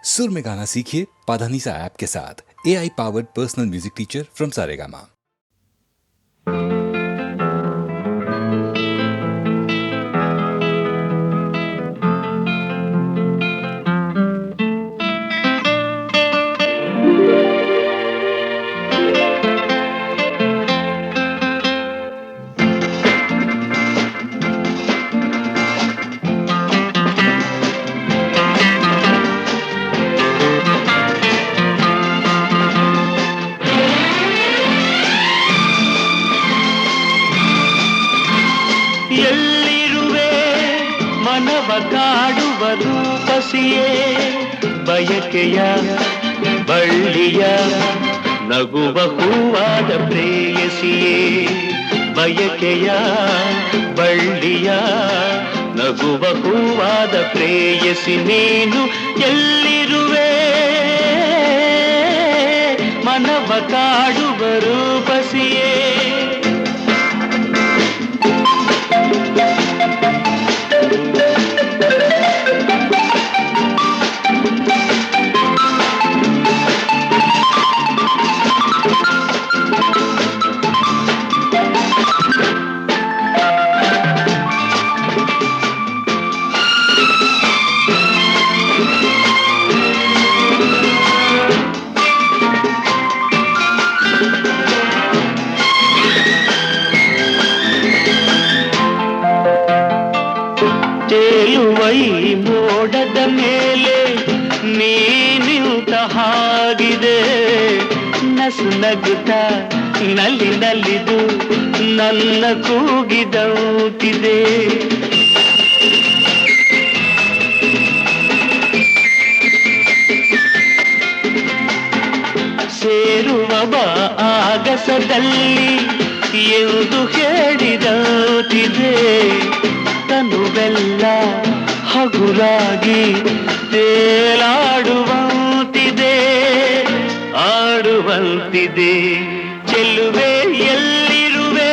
सुर में गाना सीखिए पाधानीसा ऐप के साथ। AI powered personal music teacher from Saregama. ಕಾಡುವ ರೂಪಸಿಯೇ ಬಯಕೆಯ ಬಳ್ಳಿಯ ನಗುವ ಹೂವಾದ ಪ್ರೇಯಸಿಯೇ ಬಯಕೆಯ ಬಳ್ಳಿಯ ನಗುವ ಹೂವಾದ ಪ್ರೇಯಸಿ ನೀನು ಎಲ್ಲಿರುವೆ ಮನವ ಕಾಡುವ ರೂಪಸಿಯೇ ಮೋಡದ ಮೇಲೆ ನೀನಿಂತ ಹಾಗಿದೆ ನಸು ನಗುತ್ತ ನಲ್ಲಿ ನಲ್ಲಿದು ನನ್ನ ಕೂಗಿದೌತಿದೆ ಸೇರುವ ಬಾ ಆಗಸದಲ್ಲಿ ಎಂದು ಹೇಳಿದೌತಿದೆ ತನುವೆಲ್ಲ ಹಗುರಾಗಿ ತೇಲಾಡುವಂತಿದೆ ಆಡುವಂತಿದೆ ಚೆಲ್ಲುವೆ ಎಲ್ಲಿರುವೆ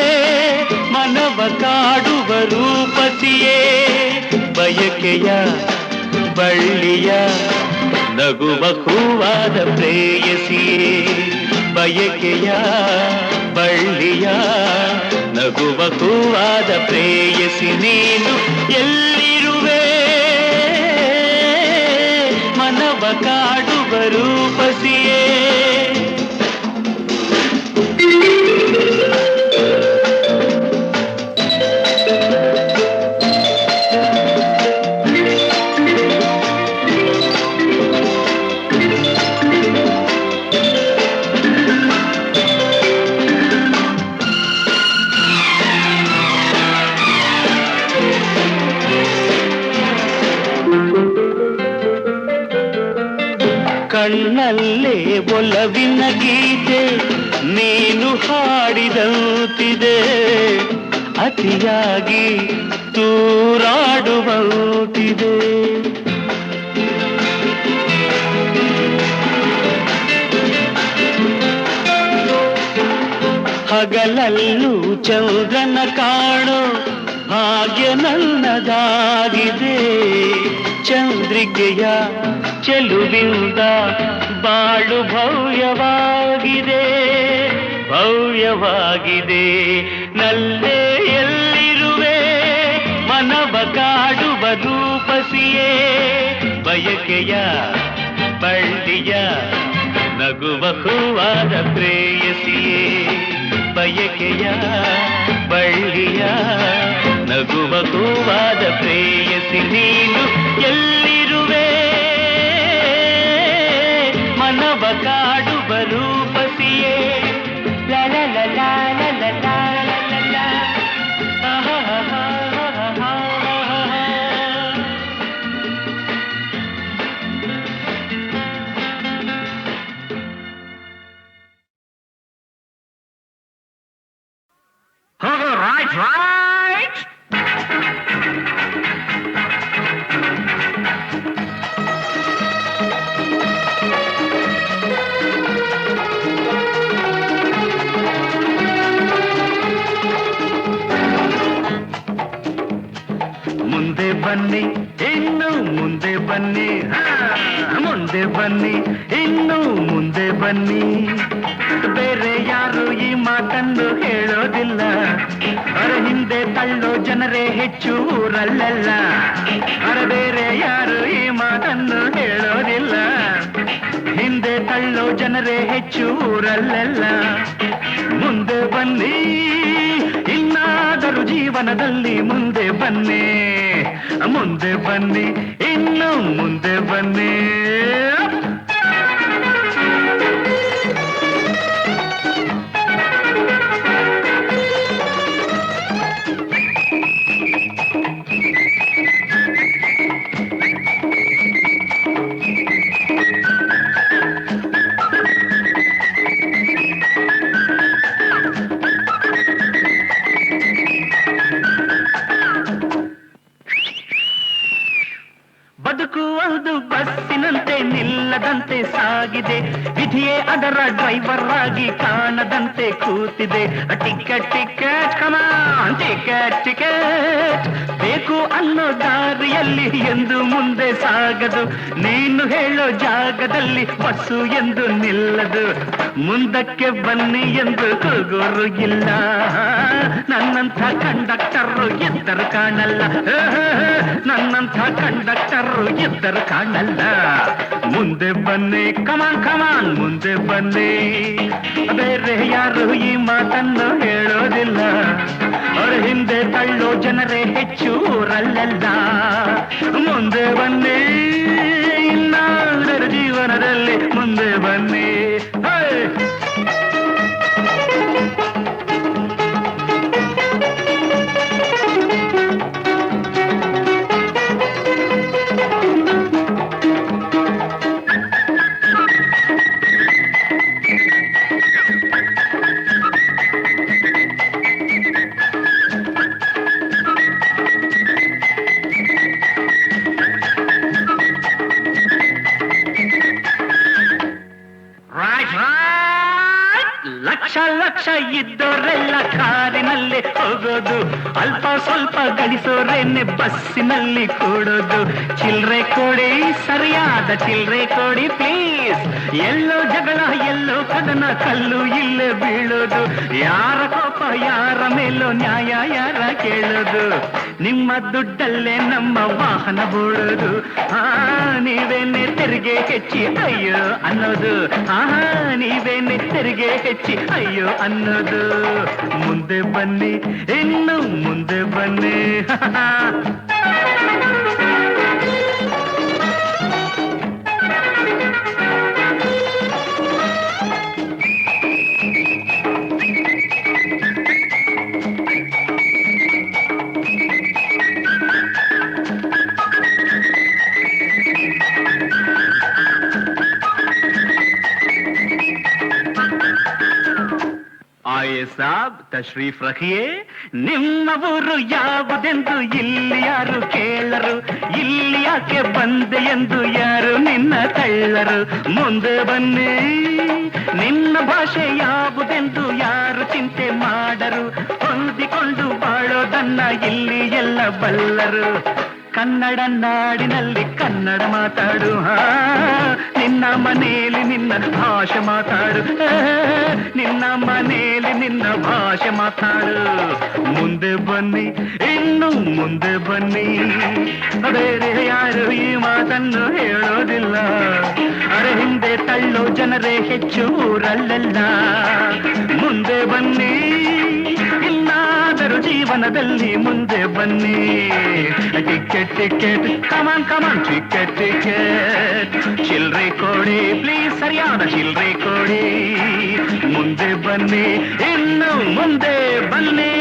ಮನವ ಕಾಡುವ ರೂಪಸಿಯೇ ಬಯಕೆಯ ಬಳ್ಳಿಯ ನಗುವ ಹೂವಾದ ಪ್ರೇಯಸಿಯೇ ಬಯಕೆಯ ಬಳ್ಳಿಯ ನಗುವ ಹೂವಾದ ಪ್ರೇಯಸಿ ನೀನು ಎಲ್ಲಿರುವೆ ಮನವ ಕಾಡುವ ರೂಪಸಿಯೇ ಕಣ್ಣಲ್ಲೇ ಒಲವಿನ ಗೀತೆ ನೀನು ಹಾಡಿದಂತಿದೆ ಅತಿಯಾಗಿ ತೂರಾಡುವಂತಿದೆ ಹಗಲಲ್ಲೂ ಚಂದ್ರನ ಕಾಣೋ ಭಾಗ್ಯ ನನ್ನದಾಗಿದೆ ಚಂದ್ರಿಕೆಯ ಚೆಲುವಿಂದ ಬಾಳು ಭವ್ಯವಾಗಿದೆ ಭವ್ಯವಾಗಿದೆ ನಲ್ಲೇ ಎಲ್ಲಿರುವೆ ಮನವ ಕಾಡುವ ರೂಪಸಿಯೇ ಬಯಕೆಯ ಬಳ್ಳಿಯ ನಗುವ ಹೂವಾದ ಪ್ರೇಯಸಿಯೇ ಬಯಕೆಯ ಬಳ್ಳಿಯ ನಗುವ ಹೂವಾದ ಪ್ರೇಯಸಿ ನೀನು ಎಲ್ಲಿರುವೆ ಮನವ ಕಾಡುವ ರೂಪಸಿಯೇ ಲಾ ಲಾ ಲಾ ಲಾ ಲಾ ಲಾ ಲಾ ಲಾ right. ಮುಂದೆ ಬನ್ನಿ ಇನ್ನು ಮುಂದೆ ಬನ್ನಿ ಮುಂದೆ ಬನ್ನಿ ಇನ್ನು ಮುಂದೆ ಬನ್ನಿ. ಬೇರೆ ಯಾರು ಈ ಮಾತನ್ನು ಹೇಳೋದಿಲ್ಲ, ಅರ ಹಿಂದೆ ತಳ್ಳೋ ಜನರೇ ಹೆಚ್ಚು ಊರಲ್ಲೆಲ್ಲ. ಅರ ಬೇರೆ ಯಾರು ಈ ಮಾತನ್ನು ಹೇಳೋದಿಲ್ಲ, ಹಿಂದೆ ತಳ್ಳೋ ಜನರೇ ಹೆಚ್ಚು ಊರಲ್ಲೆಲ್ಲ. ಮುಂದೆ ಬನ್ನಿ ಇನ್ನಾದರೂ ಜೀವನದಲ್ಲಿ ಮುಂದೆ ಬನ್ನಿ, ಮುಂದೆ ಬನ್ನಿ ಇನ್ನು ಮುಂದೆ ಬನ್ನಿ. ಬದುಕುವುದು ಬಸ್ಸಿನಂತೆ ನಿಲ್ಲದಂತೆ ಸಾಗಿದೆ, ವಿಧಿಯೇ ಅದರ ಡ್ರೈವರ್ ಆಗಿ ಕಾಣದಂತೆ ಕೂತಿದೆ. ಟಿಕೆಟ್ ಟಿಕೆಟ್ ಕಮಾನ್ ಟಿಕೆಟ್ ಟಿಕೆಟ್ ಬೇಕು ಅನ್ನೋ ದಾರಿಯಲ್ಲಿ ಎಂದು ಮುಂದೆ ಸಾಗದು, ನೀನು ಹೇಳೋ ಜಾಗದಲ್ಲಿ ಬಸ್ಸು ಎಂದು ನಿಲ್ಲದು. ಮುಂದಕ್ಕೆ ಬನ್ನಿ ಎಂದು ಕೂಗೋರು ಇಲ್ಲ, ನನ್ನಂಥ ಕಂಡಕ್ಟರು ಎದ್ದರು ಕಾಣಲ್ಲ, ನನ್ನಂಥ ಕಂಡಕ್ಟರು ಎದ್ದರು ಕಾಣಲ್ಲ. ಮುಂದೆ ಬನ್ನಿ ಕಮಾನ್ ಕಮಾನ್ ಮುಂದೆ ಬನ್ನಿ. ಬೇರೆ ಯಾರು ಈ ಮಾತನ್ನು ಹೇಳೋದಿಲ್ಲ, ಅವರ ಹಿಂದೆ ತಳ್ಳೋ ಜನರೇ ಹೆಚ್ಚು ಊರಲ್ಲೆಲ್ಲ. ಮುಂದೆ ಬನ್ನಿ ಇನ್ನಾದರೂ ಜೀವನದಲ್ಲಿ ಮುಂದೆ ಬನ್ನಿ. ಲಕ್ಷ ಲಕ್ಷ ಇದ್ದೋರೆಲ್ಲ ಕಾರಿನಲ್ಲಿ ಹೋಗೋದು, ಅಲ್ಪ ಸ್ವಲ್ಪ ಗಳಿಸೋರೇನೆ ಬಸ್ಸಿನಲ್ಲಿ ಕೂಡೋದು. ಚಿಲ್ರೆ ಕೊಡಿ ಸರಿಯಾದ ಚಿಲ್ರೆ ಕೊಡಿ ಪ್ಲೀಸ್, ಎಲ್ಲೋ ಜಗಳ ಎಲ್ಲೋ ಕದನ ಕಲ್ಲು ಇಲ್ಲೇ ಬೀಳೋದು. ಯಾರ ಕೋಪ ಯಾರ ಮೇಲೋ ನ್ಯಾಯ ಯಾರ ಕೇಳೋದು, ನಿಮ್ಮ ದುಡ್ಡಲ್ಲೇ ನಮ್ಮ ವಾಹನ ಬೋಳೋದು. ನೀವೇನೆ ತೆರಿಗೆ ಹೆಚ್ಚಿ ಅಯ್ಯೋ ಅನ್ನೋದು, ನೀವೇನೆ ತೆರಿಗೆ ಹೆಚ್ಚಿ ಅಯ್ಯೋ ಅನ್ನೋದು. ಮುಂದೆ ಬನ್ನಿ ಇನ್ನು ಮುಂದೆ ಬನ್ನಿ. ಆಯೇ ಸಾಬ್ ತಶ್ರೀಫ್ ರಖಿಯೇ, ನಿಮ್ಮ ಊರು ಯಾವುದೆಂದು ಇಲ್ಲಿ ಯಾರು ಕೇಳರು, ಇಲ್ಲಿ ಯಾಕೆ ಬಂದೆ ಎಂದು ಯಾರು ನಿನ್ನ ತಳ್ಳರು. ಮುಂದೆ ಬನ್ನಿ ನಿನ್ನ ಭಾಷೆ ಯಾವುದೆಂದು ಯಾರು ಚಿಂತೆ ಮಾಡರು, ಹೊಂದಿಕೊಂಡು ಬಾಳೋದನ್ನ ಇಲ್ಲಿ ಎಲ್ಲ ಬಲ್ಲರು. ಕನ್ನಡ ನಾಡಿನಲ್ಲಿ ಕನ್ನಡ ಮಾತಾಡು, ನಿನ್ನ ಮನೆಯಲ್ಲಿ ನಿನ್ನ ಭಾಷೆ ಮಾತಾಡು, ನಿನ್ನ ಮನೆಯಲ್ಲಿ ನಿನ್ನ ಭಾಷೆ ಮಾತಾಡು. ಮುಂದೆ ಬನ್ನಿ ಇನ್ನು ಮುಂದೆ ಬನ್ನಿ. ಬೇರೆ ಯಾರು ಈ ಮಾತನ್ನು ಹೇಳೋದಿಲ್ಲ, ಅರೆ ಹಿಂದೆ ತಳ್ಳೋ ಜನರೇ ಹೆಚ್ಚು ಊರಲ್ಲೆಲ್ಲ. ಮುಂದೆ ಬನ್ನಿ ಇನ್ನಾದರೂ ಜೀವನದಲ್ಲಿ ಮುಂದೆ ಬನ್ನಿ. ಟಿಕೆಟ್ ಟಿಕೆಟ್ ಕಮಾನ್ ಕಮಾನ್ ಟಿಕೆಟ್ ಟಿಕೆಟ್ ಚಿಲ್ರೆ ಕೊಡಿ ಪ್ಲೀಸ್ ಸರಿಯಾದ ಚಿಲ್ರೆ ಕೊಡಿ. ಮುಂದೆ ಬನ್ನಿ ಇನ್ನು ಮುಂದೆ ಬನ್ನಿ.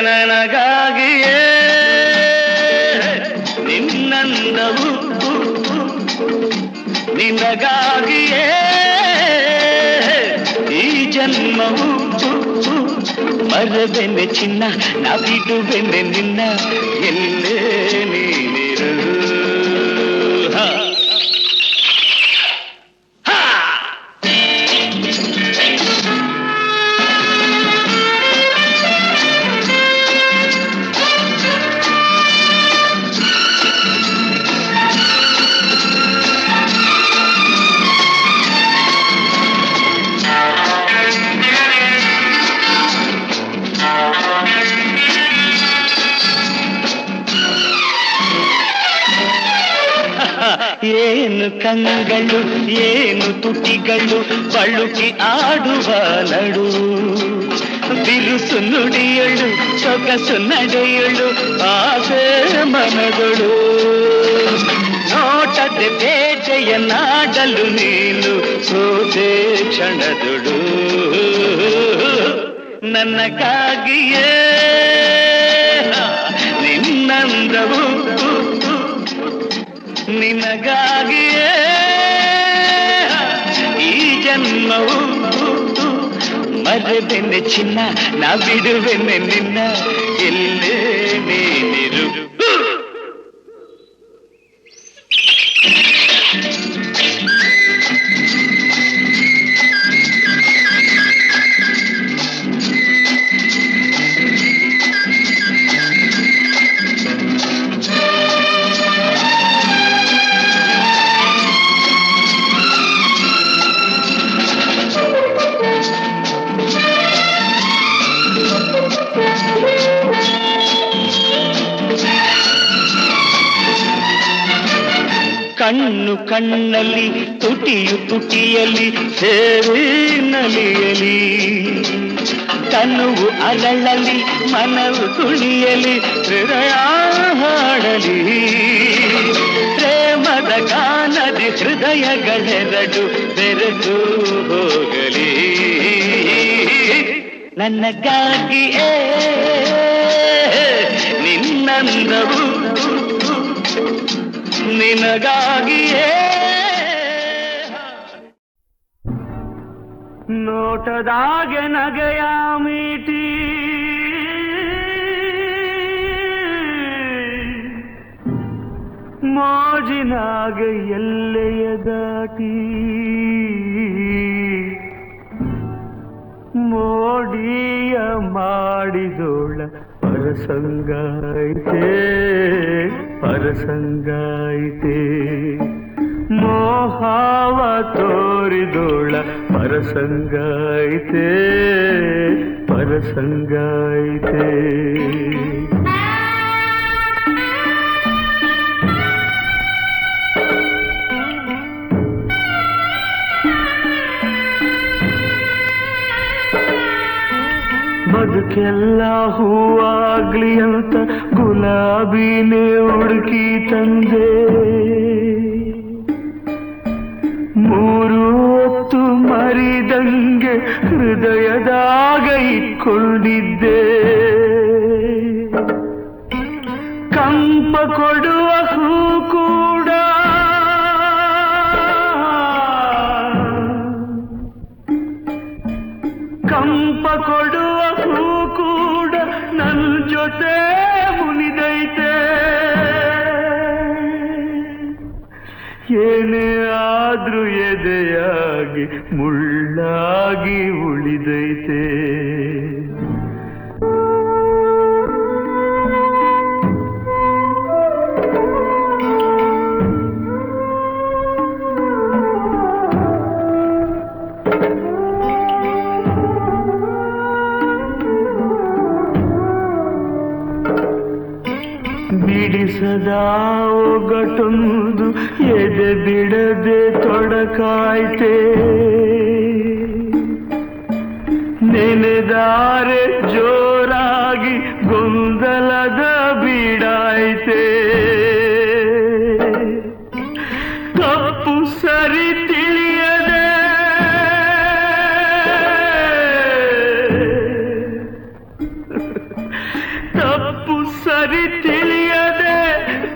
ನನಗಾಗಿಯೇ ನಿನ್ನ ನಿನ್ನಂದವು ನಿನಗಾಗಿಯೇ ಈ ಜನ್ಮವು ಮರಬೆನೆ ಚಿನ್ನ ನಾ ಬಿಡುವೆನೆ ನಿನ್ನ ಎಲ್ಲೇ ನೀನಿರು ಏನು ಕಂಗಳು ಏನು ತುಟಿಗಳು ಬಳುಕಿ ಆಡುವ ನಡು ಬಿರುಸು ನುಡಿಯಳು ಸೊಗಸು ನಡೆಯಳು ಆಸೆ ಮನಗಳು ನೋಟದೆ ಬೇಟೆಯ ನಾಡಲು ನೀನು ಸೋತೆ ಕ್ಷಣದೊಡು ನನಗಾಗಿಯೇ ನಿನ್ನಂದವು ನಿನಗಾಗಿಯೇ ಈ ಜನ್ಮವು ಮರೆಬೆನೆ ಚಿನ್ನ ನಾ ಬಿಡುವೆನೆ ನಿನ್ನ ಎಲ್ಲೇ ನೀನಿರು ಕಣ್ಣು ಕಣ್ಣಲ್ಲಿ ತುಟಿಯು ತುಟಿಯಲ್ಲಿ ಸೇರಿ ನಲಿಯಲಿ ತನುವು ಅರಳಲಿ ಮನವು ತುಳಿಯಲಿ ಹೃದಯ ಹಾಡಲಿ ಪ್ರೇಮದ ಗಾನದಿ ಹೃದಯಗಳೆರಡು ಬೆರೆತು ಹೋಗಲಿ ನನಗಾಗಿಯೇ ನಿನ್ನಂದವು ನಿನಗಾಗಿಯೇ ನೋಟದಾಗೆ ನಗೆಯ ಮೀಟಿ ಮೋಜಿನಾಗೆ ಎಲ್ಲೆಯ ದಾಟಿ ಮೋಡಿಯ ಮಾಡಿದೋಳ ಪರಸಂಗಾಯಿತೆ ಪರಸಂಗಾಯಿತೆ ಮೋಹಾವ ತೋರಿದೋಳ ಪರಸಂಗಾಯಿತೆ ಪರಸಂಗಾಯಿತೆ ಬದುಕೆಲ್ಲ ಹೂವಾಗ್ಲಿ ಅಂತ ಗುಲಾಬಿನೇ ಹುಡುಕಿ ತಂದೆ ಮೂರು ಹೊತ್ತು ಮರಿದಂಗೆ ಹೃದಯದಾಗ ಇಟ್ಕೊಂಡಿದ್ದೆ ಕಂಪ ಕೊಡುವ ಹೂ ಕೂಡ ಕಂಪ ಕೊಡುವ ಹೂ ಕೂಡ ನನ್ನ ಜೊತೆ ಮುನಿದೈತೆ ಏನೇ ಆದ್ರೂ ಎದೆಯಾಗಿ ಮುಳ್ಳಾಗಿ ಉಳಿದೈತೆ ಬಿಡಿಸದ ಒಗಟೊಂದು ಎದೆ ಬಿಡದೆ ತೊಡಕಾಯ್ತೆ ನೆನೆದಾರೆ ಜೋರಾಗಿ ಗೊಂದಲದ ಬೀಡಾಯ್ತೆ ತಪ್ಪು ಸರಿ ತಿಳಿಯದೆ ತಪ್ಪು ಸರಿ ತಿಳಿಯದೆ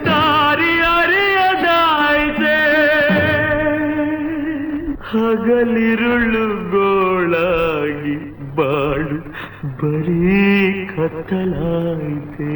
ದಾರಿಯ ಹಗಲಿರುಳು ಗೋಳಾಗಿ ಬಾಳು ಬರೀ ಕತ್ತಲಾಯಿತೆ.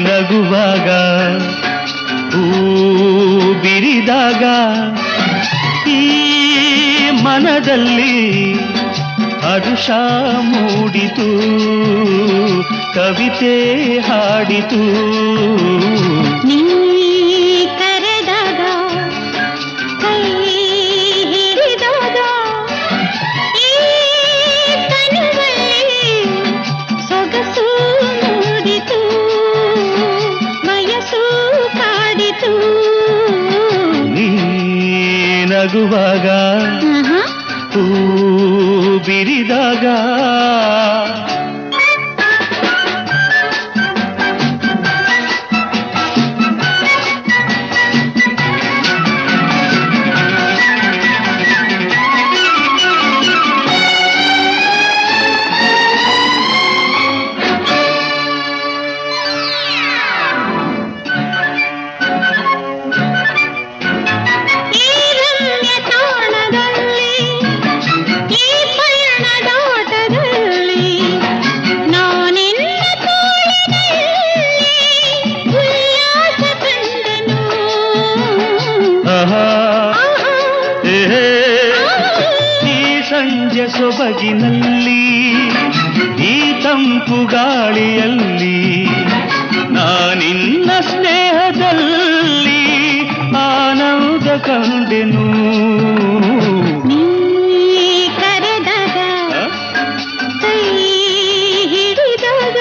ನಗುವಾಗ ಹೂ ಬಿರಿದಾಗ ಈ ಮನದಲ್ಲಿ ಹರುಷ ಮೂಡಿತು, ಕವಿತೆ ಹಾಡಿತು. ನೀ ಕರೆದಾಗ ಕೈ ಹಿಡಿದಾಗ ಈ ತನುವಲ್ಲಿ ಸೊಗಸು ಮೂಡಿತು, ವಯಸ್ಸು ಕಾಡಿತು. ನೀ ನಗುವಾಗ ಹೂ ಬಿರಿದಾಗ ಸಂಜೆ ಸೊಬಗಿನಲ್ಲಿ ಈ ತಂಪು ಗಾಳಿಯಲ್ಲಿ ನಾನಿನ್ನ ಸ್ನೇಹದಲ್ಲಿ ಆನಂದ ಕಂಡೆನು. ನೀ ಕರೆದಾಗ ಕೈ ಹಿಡಿದಾಗ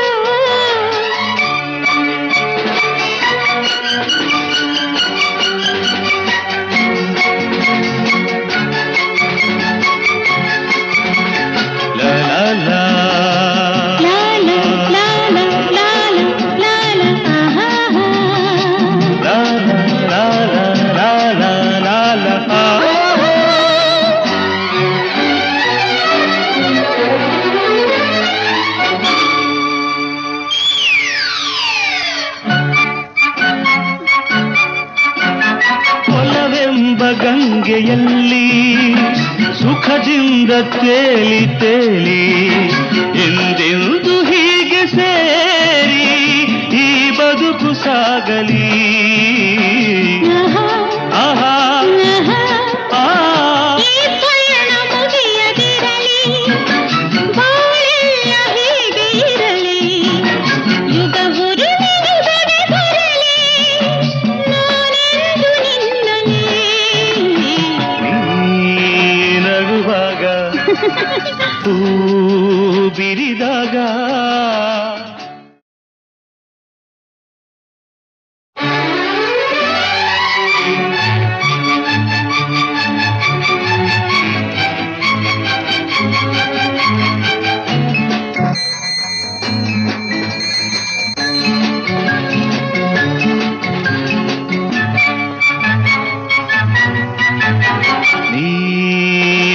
ಗಂಗೆಯಲ್ಲಿ ಸುಖದಿಂದ ತೇಲಿ ತೇಲಿ ಎಂದೆಂದು ಹೀಗೆ ಸೇರಿ ಈ ಬದುಕು ಸಾಗಲಿ. ಆಹಾ ಹೂ ಬಿರಿದಾಗ ನೀ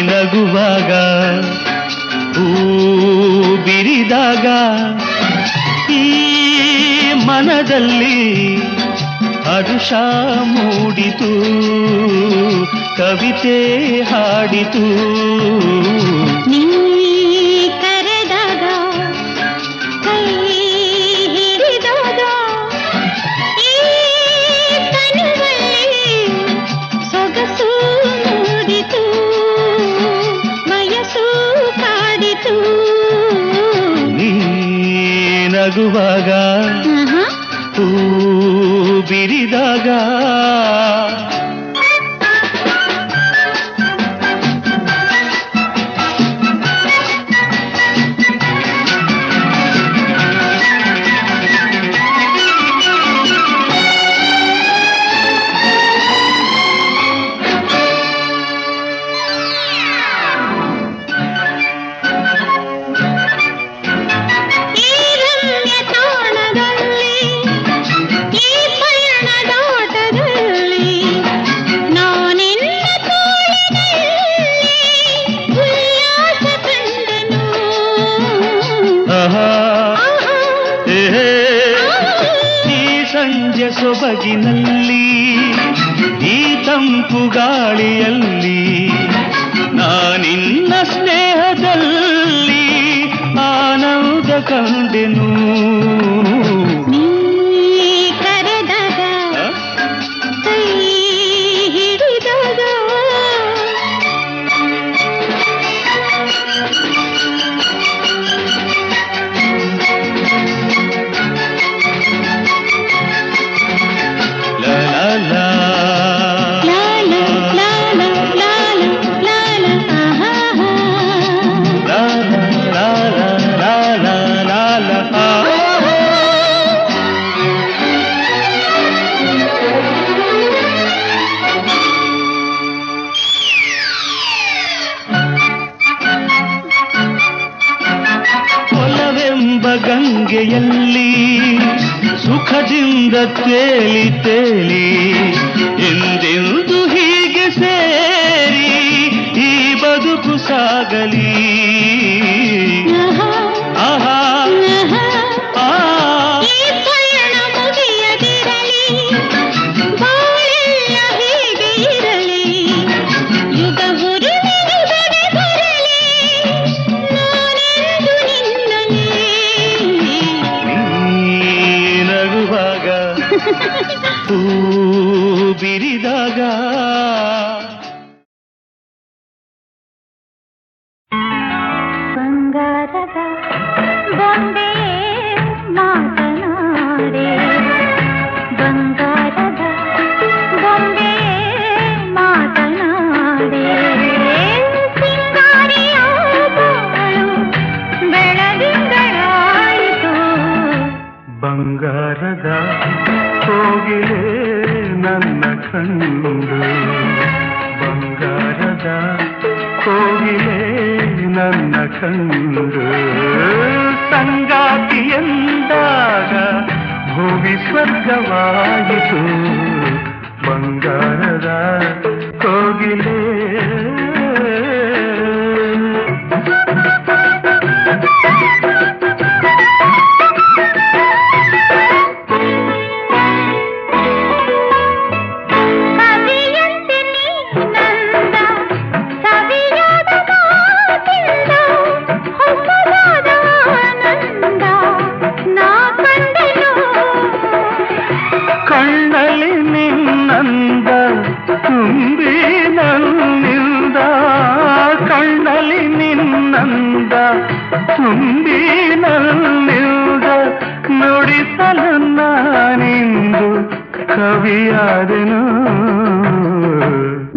ನಗುವಾಗ ಹೂ ಬಿರಿದಾಗ ಈ ಮನದಲ್ಲಿ ಹರುಷ ಮೂಡಿತು, ಕವಿತೆ ಹಾಡಿತು. ನೀ ಕರೆದಾಗ ಕೈ ಹಿಡಿದಾಗ ಈ ತನುವಲ್ಲಿ ಸೊಗಸು ಮೂಡಿತು, ವಯಸ್ಸು ಕಾಡಿತು. ನೀ ನಗುವಾಗ ಹೂ ಬಿರಿದಾಗ ಈ ರಮ್ಯ ಸಂಜೆ ಸೊಬಗಿನಲ್ಲಿ ಈ ತಂಪು ಗಾಳಿಯಲ್ಲಿ ನಾನಿನ್ನ ಸ್ನೇಹದಲ್ಲಿ ಆನಂದ ಕಂಡೆನು. ನೀ ಕರೆದಾಗ ಕೈ ಹಿಡಿದಾಗ ಗಂಗೆಯಲ್ಲಿ ಸುಖದಿಂದ ತೇಲಿ ತೇಲಿ ಎಂದೆಂದು ಹೀಗೆ ಸೇರಿ ಈ ಬದುಕು ಸಾಗಲಿ. ಆಹಾ ಹೂ ಬಿರಿದಾಗ ಬಂಗಾರದ ಬೊಂಬೆ ಮಾತನಾಡೆ, ಬಂಗಾರದ ಬೊಂಬೆ ಮಾತನಾಡೆ, ಸಿಂಗಾರಿಯ ಬಾಳು ಬೆಳದಿಂಗಳಾಯಿತು. ಬಂಗಾರದ ಕೋಗಿಲೆ ನನ್ನ ಕಂಡು, ಬಂಗಾರದ ಕೋಗಿಲೆ ನನ್ನ ಕಂಡು ಸಂಗಾತಿಯಂದಾಗ ಭೂಮಿ ಸ್ವರ್ಗವಾಯಿತು. ಬಂಗಾರದ ಕೋಗಿಲೆ ಕಣ್ಣಲ್ಲಿ ನಿನ್ನಂದ ತುಂಬಿ ನನ್ನಿಂದ, ಕಣ್ಣಲ್ಲಿ ನಿನ್ನಂದ ತುಂಬಿ ನನ್ನಿಂದ ನುಡಿಸಲು ನಾನಿಂದು ಕವಿಯಾದೆನು.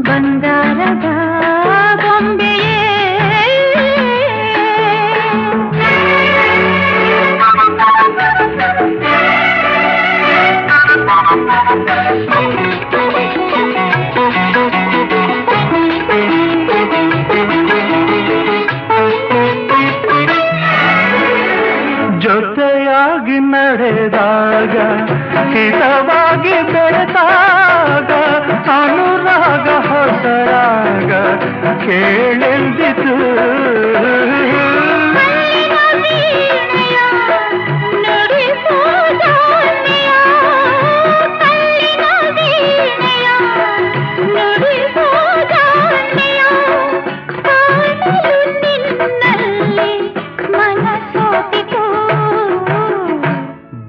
ಬಂಗಾರದ ಬೊಂಬೆಯೇ ಜೊತೆಯಾಗಿ ನಡೆದಾಗ ಹಿತವಾಗಿ ಬೆರೆತಾಗ ಅನುರಾಗ ಹೊಸರಾಗ ಕೇಳೆಂದಿತು.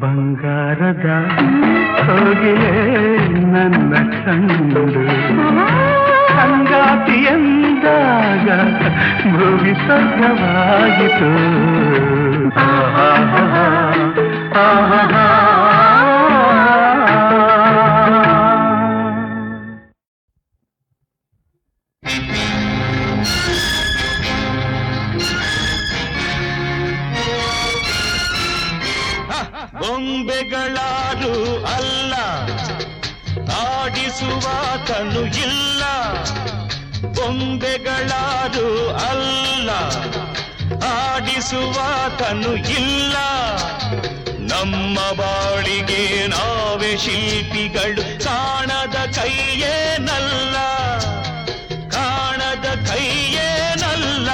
ಬಂಗಾರದ ಕೋಗಿಲೆ ನನ್ನ ಕಂಡು ಸಂಗಾತಿಯಂದಾಗ ಭೂಮಿ ಸ್ವರ್ಗವಾಯಿತು. ಬೊಂಬೆಗಳಾರು ಅಲ್ಲ, ಆಡಿಸುವಾತನು ಇಲ್ಲ. ಬೊಂಬೆಗಳಾರು ಅಲ್ಲ, ಆಡಿಸುವಾತನು ಇಲ್ಲ. ನಮ್ಮ ಬಾಳಿಗೆ ನಾವೇ ಶಿಲ್ಪಿಗಳು, ಕಾಣದ ಕೈಯೇನಲ್ಲ, ಕಾಣದ ಕೈಯೇನಲ್ಲ.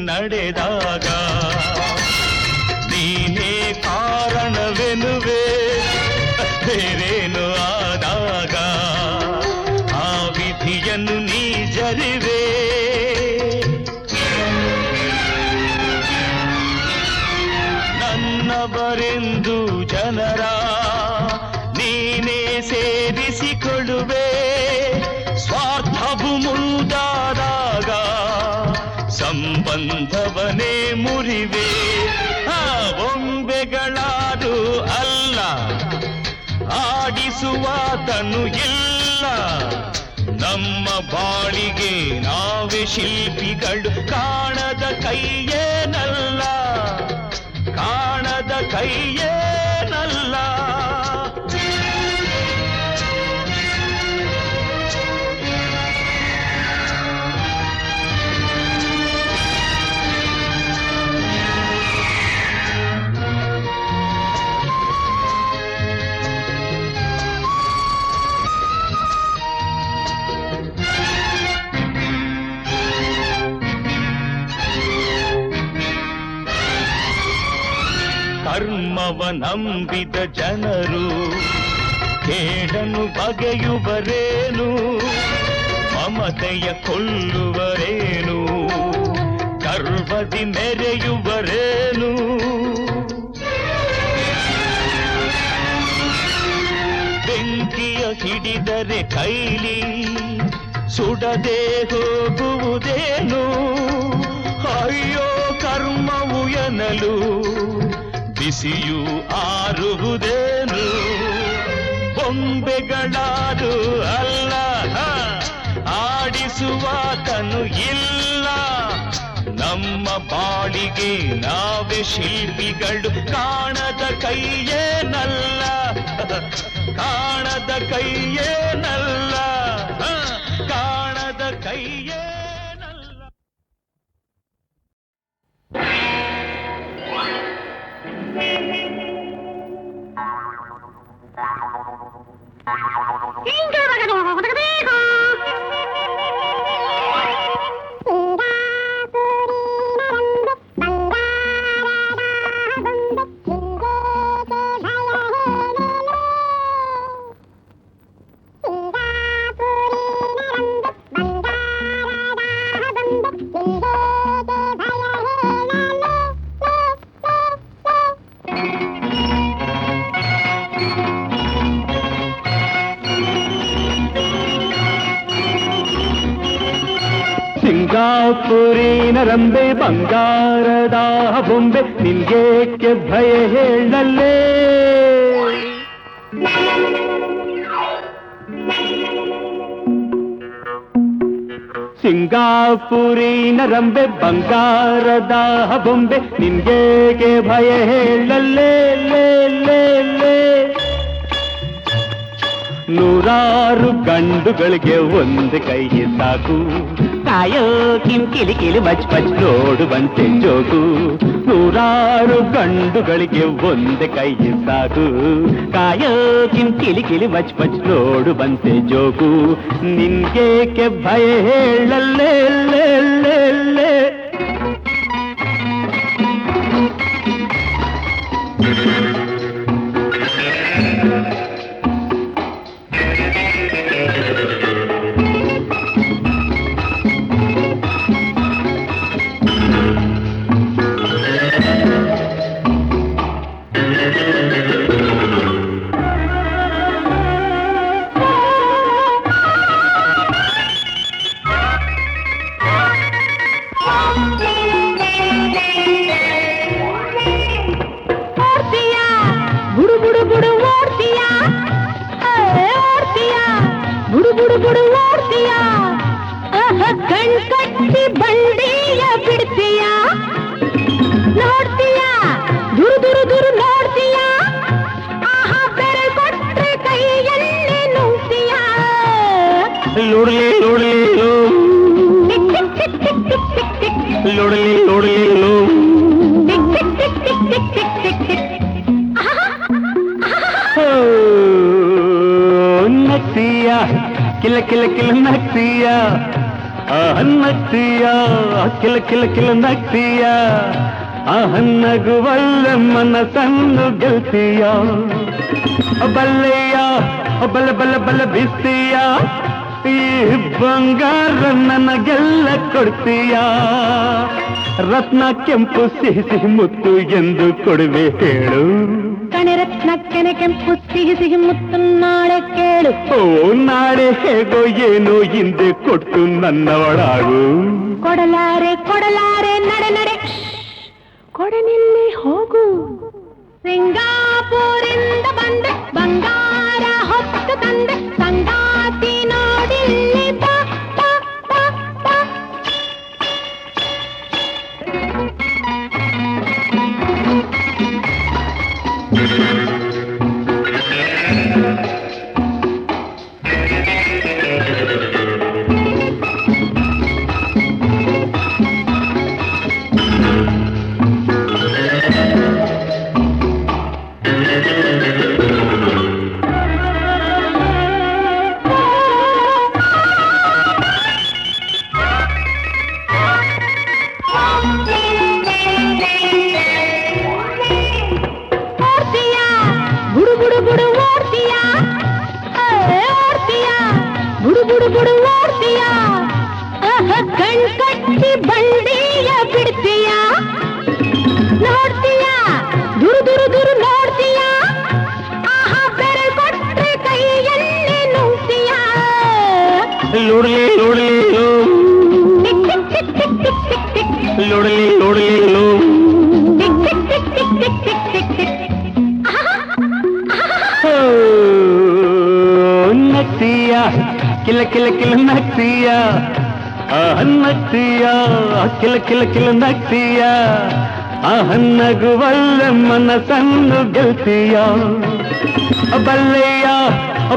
ನಡೆದಾಗ ನೀನೇ ಕಾರಣವೆನುವೆ ಬೇರೇನು ಆದಾಗ ಆ ವಿಧಿಯನ್ನು ನೀ ಜರಿವೆ ನನ್ನವರೆಂದು ಜನರ ನೀನೇ ಸೇರಿಸಿಕೊಳ್ಳುವೆ ಸ್ವಾರ್ಥವು ಮುಂದಾದಾಗ ಸಂಬಂಧವನೇ ಮುರಿವೆ ಆ ಬೊಂಬೆಗಳಾರು ಅಲ್ಲ ಆಡಿಸುವಾತನು ಇಲ್ಲ ನಮ್ಮ ಬಾಳಿಗೆ ನಾವೇ ಶಿಲ್ಪಿಗಳು ಕಾಣದ ಕೈಯೇನಲ್ಲ ಕಾಣದ ಕೈಯೇನಲ್ಲ ಕರ್ಮವ ನಂಬಿದ ಜನರು ಕೇಡನ್ನು ಬಗೆಯುವರೇನು ಮಮತೆಯ ಕೊಲ್ಲುವರೇನು ಗರ್ವದಿ ಮೆರೆಯುವರೇನು ಬೆಂಕಿಯ ಹಿಡಿದರೆ ಕೈಲಿ ಸುಡದೆ ಹೋಗುವುದೇನು ಅಯ್ಯೋ ಕರ್ಮವು ಎನ್ನಲು ಬಿಸಿಯು ಆರುವುದೇನು ಬೊಂಬೆಗಳಾರು ಅಲ್ಲ ಆಡಿಸುವಾತನು ಇಲ್ಲ ನಮ್ಮ ಬಾಳಿಗೆ ನಾವೇ ಶಿಲ್ಪಿಗಳು ಕಾಣದ ಕೈಯೇನಲ್ಲ ಕಾಣದ ಕೈಯೇನಲ್ಲ ಕಾಣದ ಕೈಯೇನಲ್ಲ ಸಿಂಗಾಪುರಿನ ರಂಬೆ ಬಂಗಾರದ ಬೊಂಬೆ ನಿನ್ಗೇಕೆ ಭಯ ಹೇಳಲೇ ಸಿಂಗಾಪುರಿನ ರಂಬೆ ಬಂಗಾರದ ಬೊಂಬೆ ನಿನ್ಗೇಕೆ ಭಯ ಹೇಳಲೇ ಲೇ ಲೇ ಲೇ ನೂರಾರು ಗಂಡುಗಳಿಗೆ ಒಂದು ಕೈ ಸಾಕು ಕಾಯೋ ಕಿಲಿ ಕಿಲಿ ಮಚ್ ಮಚ್ ನೋಡುವಂತೆ ಜೋಗು ನೂರಾರು ಗಂಡುಗಳಿಗೆ ಒಂದು ಕೈ ಸಾಕು ಕಾಯೋ ಕಿಲಿ ಕಿಲಿ ಮಚ್ ಮಚ್ ನೋಡುವಂತೆ ಜೋಗು ನಿನ್ಗೇಕೆ ಭಯ ಹೇಳಲೇ ಲೇ ಲೇ ಲೇ ಕಟ್ಟಿ ಬಂಡಿಯ ಬಿಡ್ತೀಯ ನೋಡ್ತೀಯ ದುರು ದುರು ದುರು ನೋಡ್ತೀಯ ಆಹಾ ಬೆರೆ ಕೊಟ್ರೆ ಕೈಯಲ್ಲಿ ನುಂಗ್ತೀಯ ಲೋಡ್ಲಿ ಲೋಡ್ಲಿ ಲೋ ಲೋಡ್ಲಿ ಲೋಡ್ಲಿ ಲೋ ನಗ್ತೀಯ ಕಿಲ ಕಿಲ ಕಿಲ ನಗ್ತೀಯ ನಗ್ತೀಯ ಕಿಲ ಕಿಲ ಕಿಲ ನಗ್ತೀಯ ನಗುವಲ್ಲ ಮನಸ್ಸನ್ನು ಗೆಲ್ತೀಯ ಬಲ್ಲೆಯ ಬಲ್ಲ ಬಲ್ಲ ಬಲ್ಲ ಬಿಸ್ತೀಯ ಈ ಬಂಗಾರ ನನಗೆಲ್ಲ ಕೊಡ್ತೀಯ ರತ್ನ ಕೆಂಪು ಸಿಹಿ ಸಿಹಿ ಮುತ್ತು ಎಂದು ಕೊಡುವೆ ಹೇಳು ಕಣರತ್ನ ಕೆನೆ ಕೆಂಪು ಸಿಹಿ ಸಿಹಿ ಮುತ್ತು ನಾಳೆ ಕೇಳು ಓ ನಾಳೆ ಹೇಗೋ ಏನೋ ಹಿಂದೆ ಕೊಟ್ಟು ನನ್ನವಳಾಗು ಕೊಡಲಾರೆ ಕೊಡಲಾರೆ ನಡೆ ನಡೆ ಕೊಡನಿಲ್ಲಿ ಹೋಗು ಸಿಂಗಾಪುರಿಂದ ಬಂದೆ ಬಂಗಾರ ಹೊತ್ತು ತಂದೆ ಸಂಗಾತಿ ನೋಡಿಲ್ಲಿ ಬಾ ಬಾ ಬಾ ಬಾ ಕಟ್ಟಿ ಬಂಡಿಯ ಬಿಡ್ತೀಯ ನೋಡ್ತೀಯ ದುರು ದುರು ದುರು ನೋಡ್ತೀಯ ಆಹಾ ಬೆರೆ ಕೊಟ್ರೆ ಕೈಯನ್ನೇ ನುಂಗ್ತೀಯ ಲೋಡಲಿ ಲೋಡಲಿ tick tick tick tick tick tick tick ಲೋಡಲಿ ಲೋಡಲಿ tick tick tick tick tick tick tick tick ನಗ್ತೀಯ ಕಿಲ ಕಿಲ ಕಿಲ ನಗ್ತೀಯ ನಗ್ತೀಯ ಕಿಲ ಕಿಲ ಕಿಲ ನಗ್ತೀಯ ನಗುವಲ್ಲ ಮನಸ್ಸನ್ನು ಗೆಲ್ತೀಯ ಬಲ್ಲೆಯ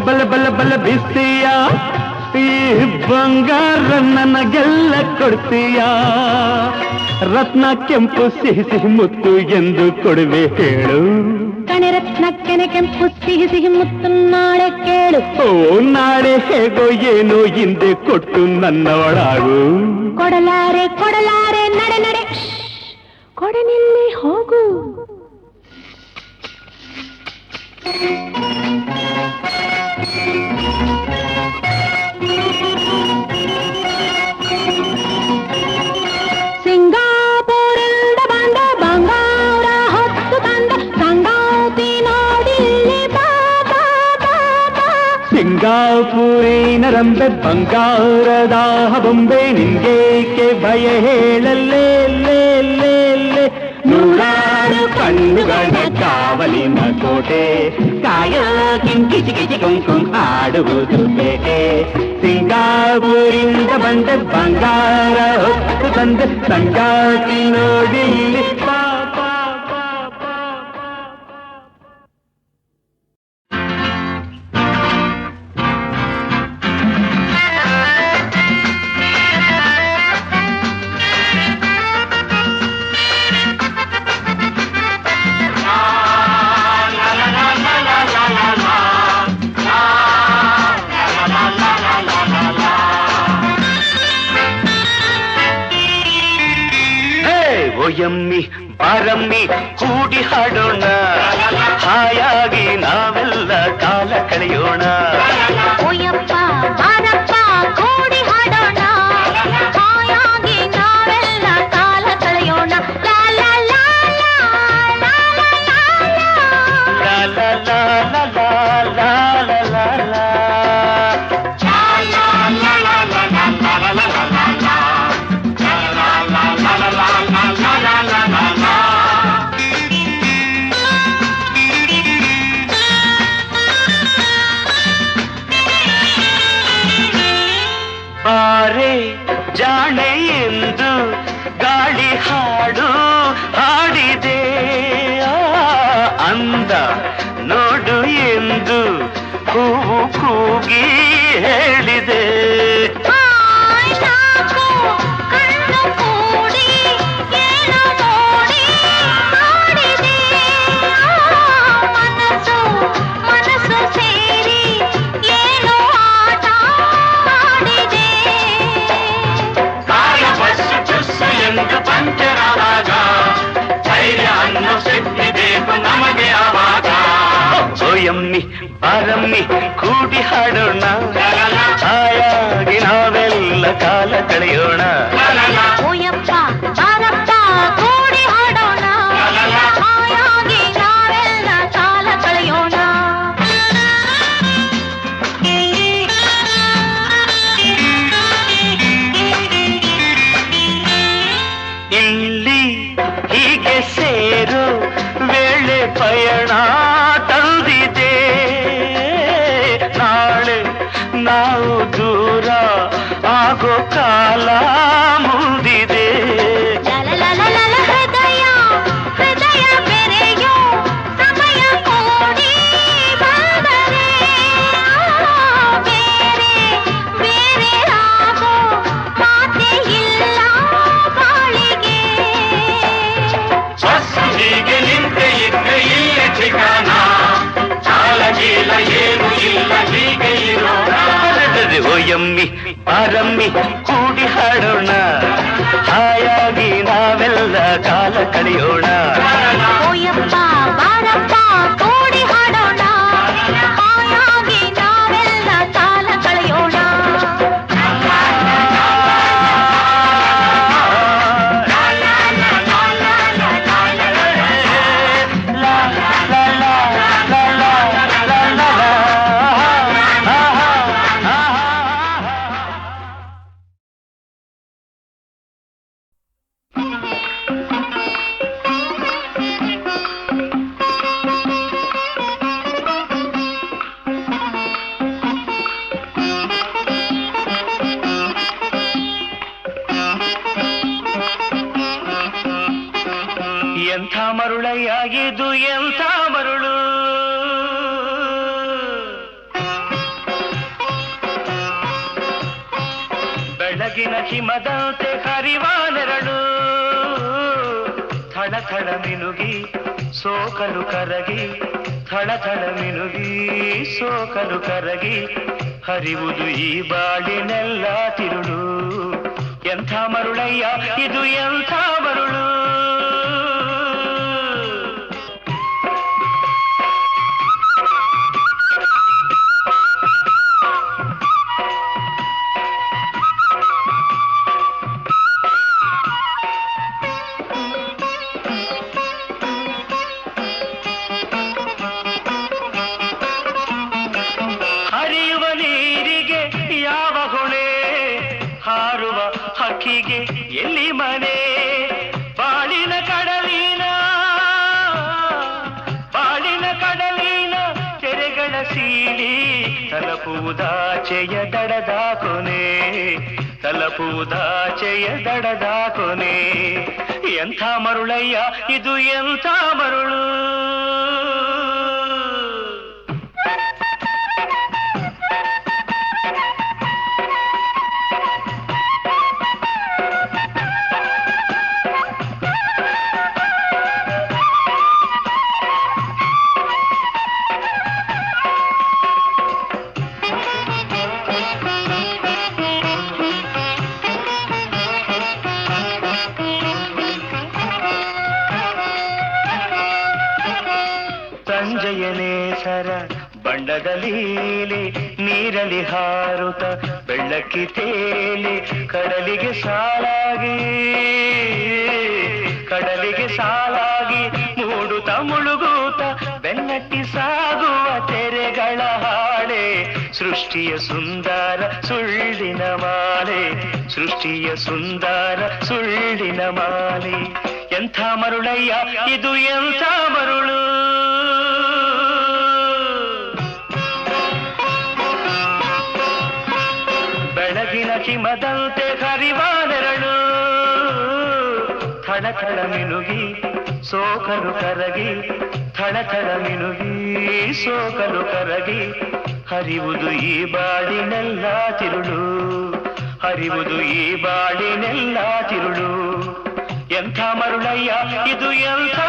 ಬಲ್ಲ ಬಲ್ಲ ಬಲ್ಲ ಬಿಸ್ತೀಯ ಈ ಬಂಗಾರ ನನಗೆಲ್ಲ ಕೊಡ್ತೀಯ ರತ್ನ ಕೆಂಪು ಸಿಹಿ ಸಿಹಿ ಮುತ್ತು ಎಂದು ಕೊಡುವೆ ಹೇಳು ಕಣರತ್ನ ಕೆನೆ ಕೆಂಪು ಸಿಹಿ ಸಿಹಿ ಮುತ್ತು ನಾಳೆ ಕೇಳು ಓ ನಾಳೆ ಹೇಗೋ ಏನೋ ಹಿಂದೆ ಕೊಟ್ಟು ನನ್ನವಳಾಗು ಕೊಡಲಾರೆ ಕೊಡಲಾರೆ ನಡೆ ನಡೆ ಕೊಡನಿಲ್ಲಿ ಹೋಗು ಸಿಂಗಾಪುರಿಂದ ಬಂದ ಬಂಗಾರ ಹೊತ್ತು ತಂದ ಸಂಗಾತಿ ನೋಡಿಲ್ಲಿ ಬಾ ಬಾ ಬಾ ಬಾ ಸಿಂಗಾಪುರಿನ ರಂಬೆ ಬಂಗಾರದ ಬೊಂಬೆ ನಿಂಗೇಕೆ ಭಯ ಹೇಳಲೇ ಲೇ ಲೇ ಲೇ ನೂರಾರು ಕಣ್ಣುಗಳ ಕಾವಲಿನ ಕೋಟೆ ಕಾಯೋ ಕಿಂಕಿಚಿ ಕಿಚಿ ಕುಂಕುಂ ಆಡುವುದು ಬೇಟೆ ಸಿಂಗಾಪುರಿಂದ ಬಂದ ಬಂಗಾರ ಹೊತ್ತು ತಂದ ಸಂಗಾತಿ ನೋಡಿ ಬಾ ಬಾ ಬಾ ಬಾ ಯಮ್ಮಿ ಬಾರಮ್ಮಿ ಕೂಡಿ ಹಾಡೋಣ ಹಾಯಾಗಿ ನಾವೆಲ್ಲ ಕಾಲ ಕಳೆಯೋಣ ಓಯಪ್ಪ ಬಾರಪ್ಪ ಕೂಡಿ ಹಾಡೋಣ ಹಾಯಾಗಿ ನಾವೆಲ್ಲ ಕಾಲ ಕಳೆಯೋಣ ಲಾ ಲಾ ಲಾ ಲಾ ಲಾ ಲಾ ಲಾ ಲಾ ಲಾ ಲಾ ಲಾ ಲಾ ಬಾರೆ ಜಾಣೆ ಎಂದು ಗಾಳಿ ಹಾಡು ಹಾಡಿದೆ ಅಂದ ನೋಡು ಎಂದು ಹೂವು ಕೂಗಿ ಹೇಳಿದೆ ಓಯಮ್ಮಿ ಬಾರಮ್ಮಿ ಕೂಡಿ ಹಾಡೋಣ ಹಾಯಾಗಿ ನಾವೆಲ್ಲ ಕಾಲ ಕಳೆಯೋಣ ಓಯಪ್ಪ ಬಾರಪ್ಪ ಕೂಡಿ ಹಾಡೋಣ ಹಾಯಾಗಿ ನಾವೆಲ್ಲ ಕಾಲ ಕಳೆಯೋಣ ಇಲ್ಲಿ ಹೀಗೆ ಸೇರು ವೇಳೆ ಪಯಣ ತಂದಿದೆ ನಾಳೆ ನಾವು ದೂರ ಆಗೋ ಕಾಲ ಮುಂದಿದೆ ಹೃದಯ ಹೃದಯ ಬೆರೆಯೋ ಸಮಯ ಕೂಡಿ ಬಂದರೆ ಬೇರೆ ಬೇರೆ ಆಗೋ ಮಾತೆ ಇಲ್ಲ ಬಾಳಿಗೆ ಹೀಗೆ ನಿಂತೆ ಇದ್ರೆ ಇಲ್ಲ ठिकाना ಚಾಲಗೀಲ ಏನು ಇಲ್ಲ ಹೀಗೆ ಇರೋಣ ಓಯಮ್ಮಿ ಬಾರಮ್ಮಿ ಕೂಡಿ ಹಾಡೋಣ ಹಾಯಾಗಿ ನಾವೆಲ್ಲ ಕಾಲ ಕಳೆಯೋಣ ಓಯಪ್ಪ ಬಾರಪ್ಪ ಕೂಡಿ ಹಾಡೋಣ ಹಾಯಾಗಿ ನಾವೆಲ್ಲ ಕಾಲ ಕಳೆಯೋಣ ಎಂಥ ಮರುಳಯ್ಯಾಗಿದ್ದು ಎಂಥ ಮರುಳು ಬೆಳಗಿನ ಹಿಮದಂತೆ ಹರಿವ ನೆರಳು ಥಳ ಥಳ ಮಿನುಗಿ ಸೋಕಲು ಕರಗಿ ಥಳ ಥಳ ಮಿನುಗಿ ಸೋಕಲು ಕರಗಿ ಹರಿವುದು ಈ ಬಾಳಿನೆಲ್ಲ ತಿರುಳು ಎಂಥ ಮರುಳಯ್ಯ ಇದು ಎಂಥ ಮರುಳು ಹರಿಯುವ ನೀರಿಗೆ ಯಾವ ಹೊಣೆ ಹಾರುವ ಹಕ್ಕಿಗೆ ಎಲ್ಲಿ ಮನೆ ಬಾಳಿನ ಕಡಲಿನ ತೆರೆಗಳ ಸೀಳಿ ತಲುಪುವುದಾಚೆಯ ದಡದ ಕೊನೆ ತಲುಪುವುದಾಚೆಯ ದಡದ ಕೊನೆ ಎಂಥ ಮರುಳಯ್ಯ ಇದು ಎಂಥ ಮರುಳು ಸಂಜಯನೇ ಸರ ಬಣ್ಣದ ಲೀಲೆ ನೀರಲಿ ಹಾರುತ್ತ ಬೆಳ್ಳಕ್ಕಿ ತೇಲಿ ಕಡಲಿಗೆ ಸಾಲಾಗಿ ಮೂಡುತ್ತ ಮುಳುಗೂತ ಬೆನ್ನಟ್ಟಿ ಸಾಗುವ ತೆರೆಗಳ ಹಾಡೆ ಸೃಷ್ಟಿಯ ಸುಂದರ ಸುಳ್ಳಿನ ಮಾಲೆ ಸೃಷ್ಟಿಯ ಸುಂದರ ಸುಳ್ಳಿನ ಮಾಲೆ ಎಂಥ ಮರುಳಯ್ಯ ಇದು ಎಂಥ ಮರುಳು ಬೆಳಗಿನ ಹಿಮದಂತೆ ಹರಿವ ನೆರಳು ಥಳ ಥಳ ಮಿನುಗಿ ಸೋಕಲು ಕರಗಿ ಥಳ ಥಳ ಮಿನುಗಿ ಸೋಕಲು ಕರಗಿ ಹರಿವುದು ಈ ಬಾಳಿನೆಲ್ಲ ತಿರುಳು ಹರಿವುದು ಈ ಬಾಳಿನೆಲ್ಲ ತಿರುಳು ಎಂಥ ಮರುಳಯ್ಯ ಇದು ಎಂಥ